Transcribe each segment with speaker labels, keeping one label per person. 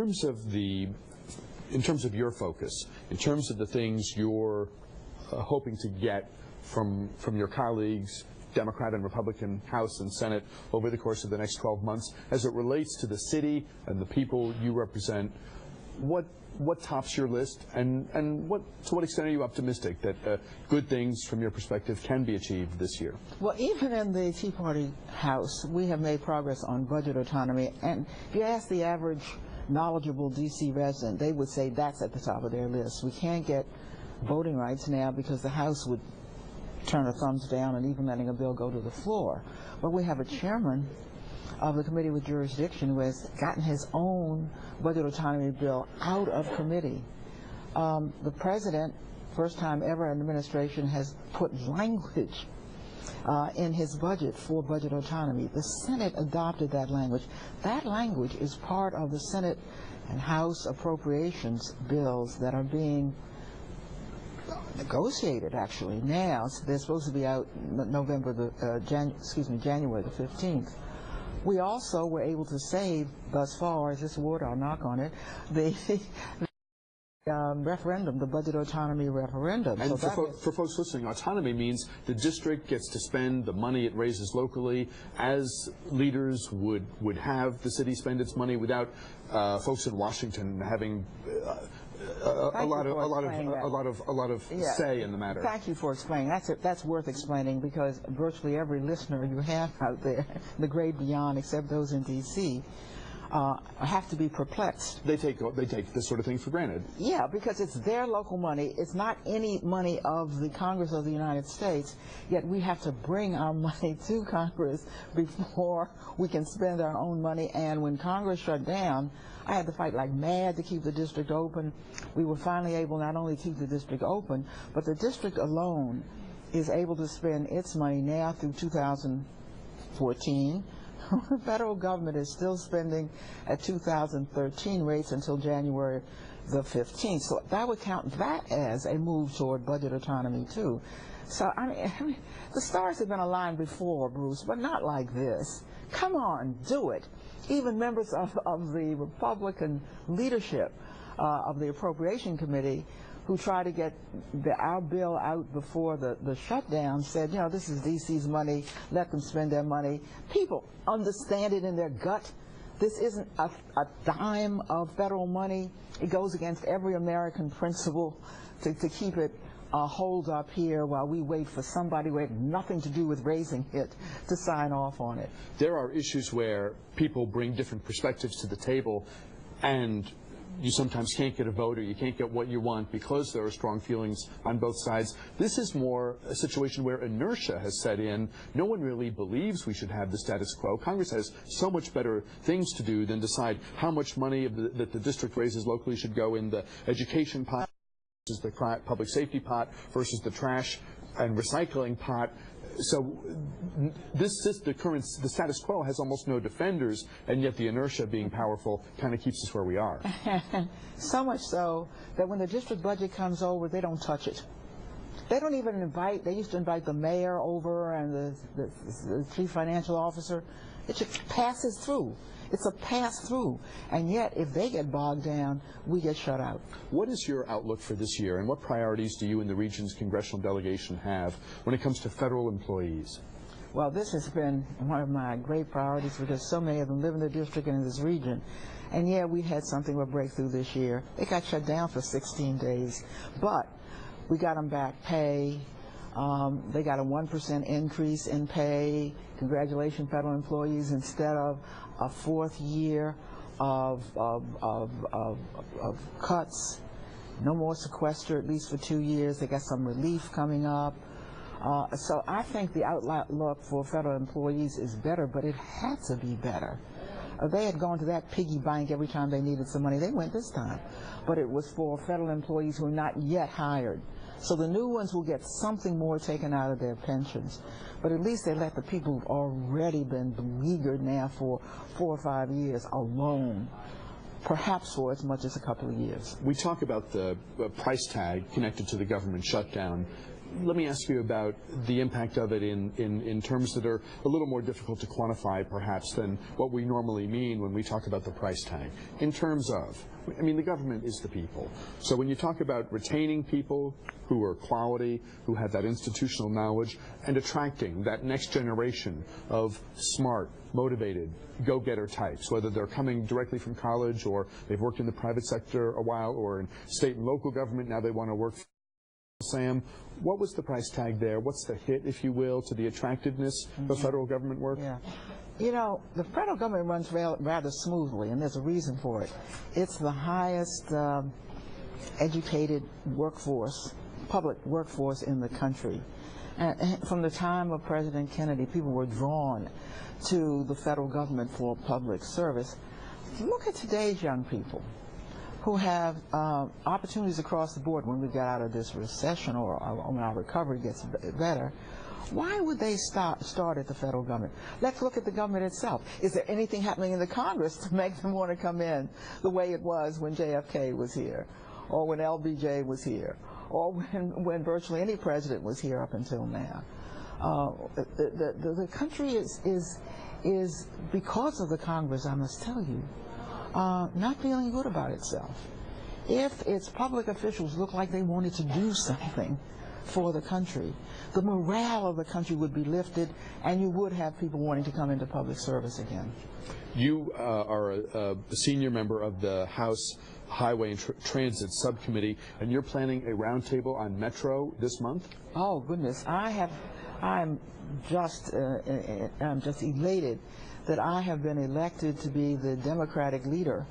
Speaker 1: In terms of your focus, in terms of the things you're hoping to get from your colleagues, Democrat and Republican House and Senate, over the course of the next 12 months, as it relates to the city and the people you represent, what tops your list, and to what extent are you optimistic that good things from your perspective can be achieved this year?
Speaker 2: Well, even in the Tea Party House, we have made progress on budget autonomy, and if you ask the average knowledgeable D.C. resident, they would say that's at the top of their list. We can't get voting rights now because the House would turn a thumbs down and even letting a bill go to the floor. But we have a chairman of the committee with jurisdiction who has gotten his own budget autonomy bill out of committee. The president, first time ever in administration, has put language in his budget for budget autonomy. The Senate adopted that language. That language is part of the Senate and House appropriations bills that are being negotiated actually now. So they're supposed to be out January the 15th. We also were able to save thus far, as this word, I'll knock on it, the referendum, the budget autonomy referendum.
Speaker 1: And
Speaker 2: so
Speaker 1: for folks listening, autonomy means the district gets to spend the money it raises locally as leaders would have the city spend its money without folks in Washington having a lot of say in the matter.
Speaker 2: Thank you for explaining. That's worth explaining, because virtually every listener you have out there, the great beyond, except those in D.C., have to be perplexed.
Speaker 1: They take this sort of thing for granted.
Speaker 2: Yeah, because it's their local money. It's not any money of the Congress of the United States, yet we have to bring our money to Congress before we can spend our own money. And when Congress shut down, I had to fight like mad to keep the district open. We were finally able not only to keep the district open, but the district alone is able to spend its money now through 2014. The federal government is still spending at 2013 rates until January the 15th. So that would count that as a move toward budget autonomy too. So I mean, the stars have been aligned before, Bruce, but not like this. Come on, do it. Even members of the Republican leadership of the Appropriation Committee, who tried to get our bill out before the shutdown, said, you know, this is D.C.'s money, let them spend their money. People understand it in their gut. This isn't a dime of federal money. It goes against every American principle to keep it holed up here while we wait for somebody who had nothing to do with raising it to sign off on it.
Speaker 1: There are issues where people bring different perspectives to the table, and you sometimes can't get a vote, or you can't get what you want because there are strong feelings on both sides. This is more a situation where inertia has set in. No one really believes we should have the status quo. Congress has so much better things to do than decide how much money that the district raises locally should go in the education pot versus the public safety pot versus the trash and recycling pot. So the status quo has almost no defenders, and yet the inertia being powerful kind of keeps us where we are.
Speaker 2: So much so that when the district budget comes over, they don't touch it. They don't even invite, they used to invite the mayor over and the chief financial officer. It just passes through. It's a pass-through, and yet if they get bogged down, we get shut out.
Speaker 1: What is your outlook for this year, and what priorities do you and the region's congressional delegation have when it comes to federal employees?
Speaker 2: Well, this has been one of my great priorities because so many of them live in the district and in this region. And yeah, we had something of a breakthrough this year. They got shut down for 16 days, but we got them back pay. They got a 1% increase in pay. Congratulations, federal employees, instead of a fourth year of cuts. No more sequester, at least for 2 years. They got some relief coming up. So I think the outlook for federal employees is better, but it had to be better. They had gone to that piggy bank every time they needed some money. They went this time. But it was for federal employees who are not yet hired. So the new ones will get something more taken out of their pensions. But at least they let the people who've already been beleaguered now for 4 or 5 years alone, perhaps for as much as a couple of years.
Speaker 1: We talk about the price tag connected to the government shutdown. let me ask you about the impact of it in terms that are a little more difficult to quantify, perhaps, than what we normally mean when we talk about the price tag. In terms of, I mean, the government is the people. So when you talk about retaining people who are quality, who have that institutional knowledge, and attracting that next generation of smart, motivated, go-getter types, whether they're coming directly from college or they've worked in the private sector a while or in state and local government, now they want to work for Sam, what was the price tag there? What's the hit, if you will, to the attractiveness of federal government work?
Speaker 2: Yeah. You know, the federal government runs rather smoothly, and there's a reason for it. It's the highest educated workforce, public workforce in the country. And from the time of President Kennedy, people were drawn to the federal government for public service. Look at today's young people who have opportunities across the board when we get out of this recession or when our recovery gets better. Why would they start at the federal government? Let's look at the government itself. Is there anything happening in the Congress to make them want to come in the way it was when JFK was here, or when LBJ was here, or when virtually any president was here up until now? The country is, because of the Congress, I must tell you, not feeling good about itself. If its public officials look like they wanted to do something for the country, the morale of the country would be lifted, and you would have people wanting to come into public service again. You
Speaker 1: are a senior member of the House Highway and Transit Subcommittee, and you're planning a roundtable on Metro this month?
Speaker 2: Oh, goodness. I'm just elated that I have been elected to be the Democratic leader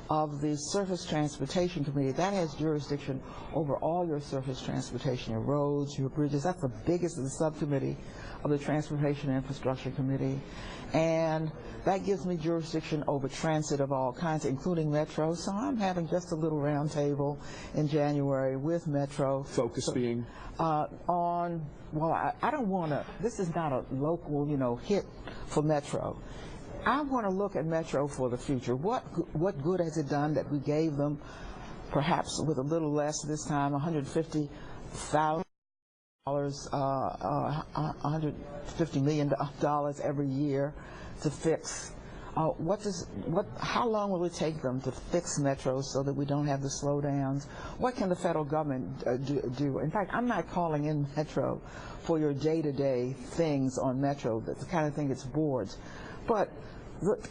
Speaker 2: of the Surface Transportation Committee. That has jurisdiction over all your surface transportation, your roads, your bridges. That's the biggest of the subcommittee of the Transportation Infrastructure Committee. And that gives me jurisdiction over transit of all kinds, including Metro. So I'm having just a little round table in January with Metro.
Speaker 1: Focus being?
Speaker 2: On, well, I don't want to, this is not a local, hit for Metro. I want to look at Metro for the future. What good has it done that we gave them, perhaps with a little less this time, $150,000, $150 million every year to fix? How long will it take them to fix Metro so that we don't have the slowdowns? What can the federal government do? In fact, I'm not calling in Metro for your day-to-day things on Metro, that's the kind of thing it's boards. But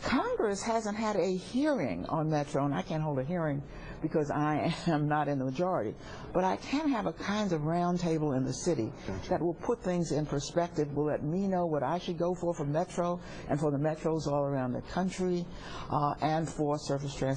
Speaker 2: Congress hasn't had a hearing on Metro, and I can't hold a hearing because I am not in the majority. But I can have a kind of round table in the city that will put things in perspective, will let me know what I should go for Metro and for the metros all around the country, and for surface transportation.